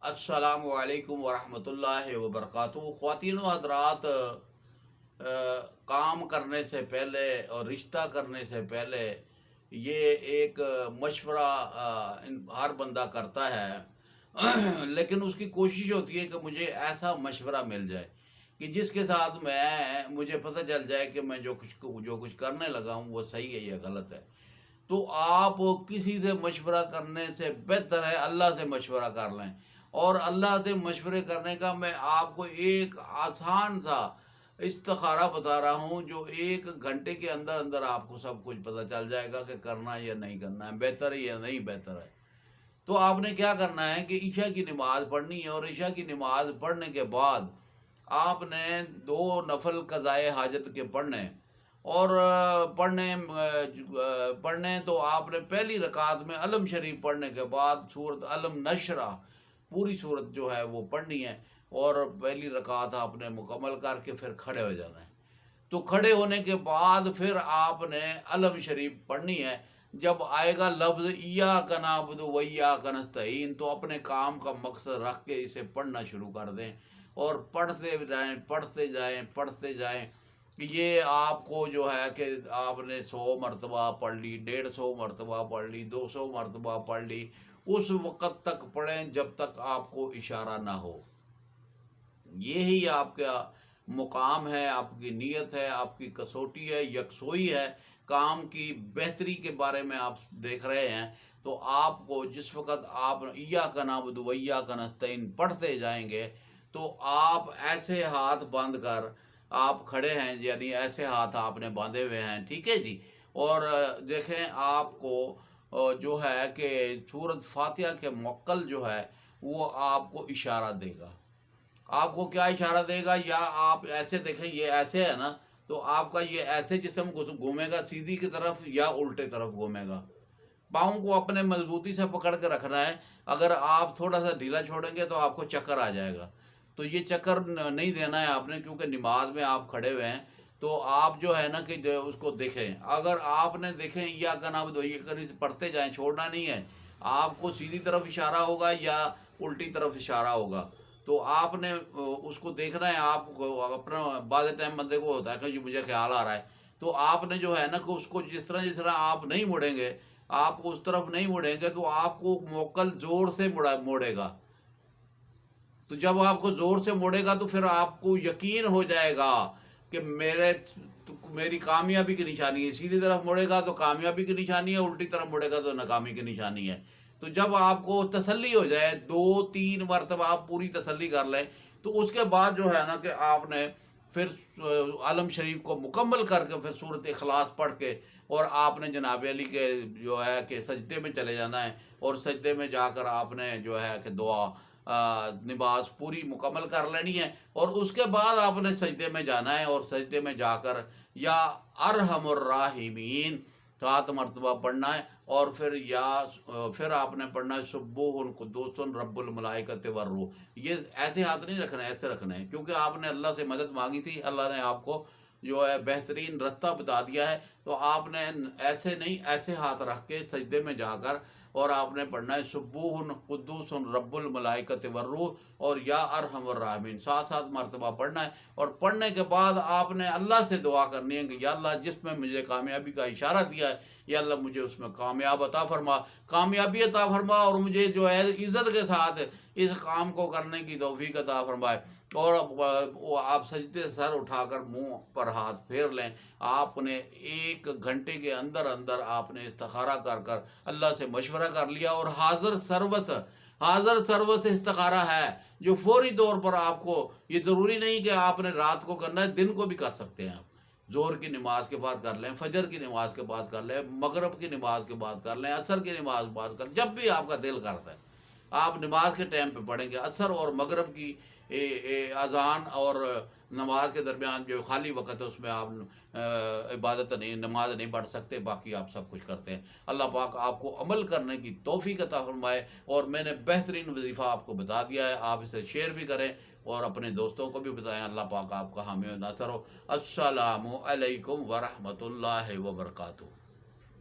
السلام علیکم ورحمۃ اللہ وبرکاتہ۔ خواتین و حضرات، کام کرنے سے پہلے اور رشتہ کرنے سے پہلے یہ ایک مشورہ ہر بندہ کرتا ہے لیکن اس کی کوشش ہوتی ہے کہ مجھے ایسا مشورہ مل جائے کہ جس کے ساتھ مجھے پتہ چل جائے کہ میں جو کچھ کرنے لگا ہوں وہ صحیح ہے یا غلط ہے۔ تو آپ کسی سے مشورہ کرنے سے بہتر ہے اللہ سے مشورہ کر لیں۔ اور اللہ سے مشورے کرنے کا میں آپ کو ایک آسان سا استخارہ بتا رہا ہوں، جو 1 گھنٹے کے اندر اندر آپ کو سب کچھ پتہ چل جائے گا کہ کرنا یا نہیں کرنا ہے، بہتر ہے یا نہیں بہتر ہے۔ تو آپ نے کیا کرنا ہے کہ عشاء کی نماز پڑھنی ہے، اور عشاء کی نماز پڑھنے کے بعد آپ نے 2 نفل قضائے حاجت کے پڑھنے، اور پڑھنے تو آپ نے پہلی رکعت میں علم شریف پڑھنے کے بعد سورت علم نشرہ پوری صورت جو ہے وہ پڑھنی ہے، اور پہلی رکعت آپ نے مکمل کر کے پھر کھڑے ہو جانا ہے۔ تو کھڑے ہونے کے بعد پھر آپ نے علم شریف پڑھنی ہے۔ جب آئے گا لفظ ایاک نعبد و ایاک نستعین تو اپنے کام کا مقصد رکھ کے اسے پڑھنا شروع کر دیں، اور پڑھتے جائیں پڑھتے جائیں پڑھتے جائیں۔ یہ آپ کو جو ہے کہ آپ نے 100 مرتبہ پڑھ لی، 150 مرتبہ پڑھ لی، 200 مرتبہ پڑھ لی، اس وقت تک پڑھیں جب تک آپ کو اشارہ نہ ہو۔ یہی آپ کا مقام ہے، آپ کی نیت ہے، آپ کی کسوٹی ہے، یکسوئی ہے۔ کام کی بہتری کے بارے میں آپ دیکھ رہے ہیں، تو آپ کو جس وقت آپ ایاک نعبد و ایاک نستعین پڑھتے جائیں گے تو آپ ایسے ہاتھ باندھ کر آپ کھڑے ہیں، یعنی ایسے ہاتھ آپ نے باندھے ہوئے ہیں، ٹھیک ہے جی۔ اور دیکھیں آپ کو جو ہے کہ سورۃ فاتحہ کے موکل جو ہے وہ آپ کو اشارہ دے گا۔ آپ کو کیا اشارہ دے گا؟ یا آپ ایسے دیکھیں، یہ ایسے ہے نا، تو آپ کا یہ ایسے جسم گھومے گا سیدھی کی طرف یا الٹے طرف گھومے گا۔ پاؤں کو اپنے مضبوطی سے پکڑ کے رکھنا ہے، اگر آپ تھوڑا سا ڈھیلا چھوڑیں گے تو آپ کو چکر آ جائے گا۔ تو یہ چکر نہیں دینا ہے آپ نے، کیونکہ نماز میں آپ کھڑے ہوئے ہیں۔ تو آپ جو ہے نا کہ اس کو دیکھیں، اگر آپ نے دیکھیں ایاک نعبد و ایاک نستعین پڑھتے جائیں، چھوڑنا نہیں ہے۔ آپ کو سیدھی طرف اشارہ ہوگا یا الٹی طرف اشارہ ہوگا، تو آپ نے اس کو دیکھنا ہے۔ آپ کو اپنا بعض ٹائم بندے کو ہوتا ہے کہ یہ مجھے خیال آ رہا ہے، تو آپ نے جو ہے نا کہ اس کو جس طرح آپ نہیں مڑیں گے، آپ اس طرف نہیں مڑیں گے تو آپ کو موکل زور سے موڑے گا۔ تو جب آپ کو زور سے موڑے گا تو پھر آپ کو یقین ہو جائے گا کہ میری کامیابی کی نشانی ہے۔ سیدھی طرف مڑے گا تو کامیابی کی نشانی ہے، الٹی طرف مڑے گا تو ناکامی کی نشانی ہے۔ تو جب آپ کو تسلی ہو جائے، 2-3 مرتبہ آپ پوری تسلی کر لیں، تو اس کے بعد جو ہے نا کہ آپ نے پھر علم شریف کو مکمل کر کے پھر سورۃ اخلاص پڑھ کے، اور آپ نے جناب علی کے جو ہے کہ سجدے میں چلے جانا ہے، اور سجدے میں جا کر آپ نے جو ہے کہ دعا نماز پوری مکمل کر لینی ہے۔ اور اس کے بعد آپ نے سجدے میں جانا ہے، اور سجدے میں جا کر یا ارحم الراحمین 7 مرتبہ پڑھنا ہے، اور پھر آپ نے پڑھنا ہے سبوح قدوس رب الملائکۃ والروح۔ یہ ایسے ہاتھ نہیں رکھنا ہے، ایسے رکھنا ہے، کیونکہ آپ نے اللہ سے مدد مانگی تھی، اللہ نے آپ کو جو ہے بہترین رستہ بتا دیا ہے۔ تو آپ نے ایسے نہیں، ایسے ہاتھ رکھ کے سجدے میں جا کر، اور آپ نے پڑھنا ہے سبوح قدوس رب الملائکۃ والروح اور یا ارحم الراحمین 7 مرتبہ پڑھنا ہے۔ اور پڑھنے کے بعد آپ نے اللہ سے دعا کرنی ہے کہ یا اللہ جس میں مجھے کامیابی کا اشارہ دیا ہے، یا اللہ مجھے اس میں کامیاب عطا فرما، کامیابی عطا فرما، اور مجھے جو ہے عزت کے ساتھ اس کام کو کرنے کی توفیق عطا فرمائے۔ اور آپ سجدے سے سر اٹھا کر منہ پر ہاتھ پھیر لیں۔ آپ نے 1 گھنٹے کے اندر اندر آپ نے استخارہ کر کر اللہ سے مشورہ کر لیا، اور حاضر سروس استخارہ ہے جو فوری طور پر آپ کو، یہ ضروری نہیں کہ آپ نے رات کو کرنا ہے، دن کو بھی کر سکتے ہیں آپ۔ زور کی نماز کے بعد کر لیں، فجر کی نماز کے بعد کر لیں، مغرب کی نماز کے بعد کر لیں، عصر کی نماز کے بعد کر لیں، جب بھی آپ کا دل کرتا ہے آپ نماز کے ٹائم پہ پڑھیں گے۔ عصر اور مغرب کی اذان اور نماز کے درمیان جو خالی وقت ہے اس میں آپ عبادت نہیں، نماز نہیں پڑھ سکتے، باقی آپ سب کچھ کرتے ہیں۔ اللہ پاک آپ کو عمل کرنے کی توفیق عطا فرمائے۔ اور میں نے بہترین وظیفہ آپ کو بتا دیا ہے، آپ اسے شیئر بھی کریں اور اپنے دوستوں کو بھی بتائیں۔ اللہ پاک آپ کا حامی و ناصر ہو۔ السلام علیکم ورحمۃ اللہ وبرکاتہ۔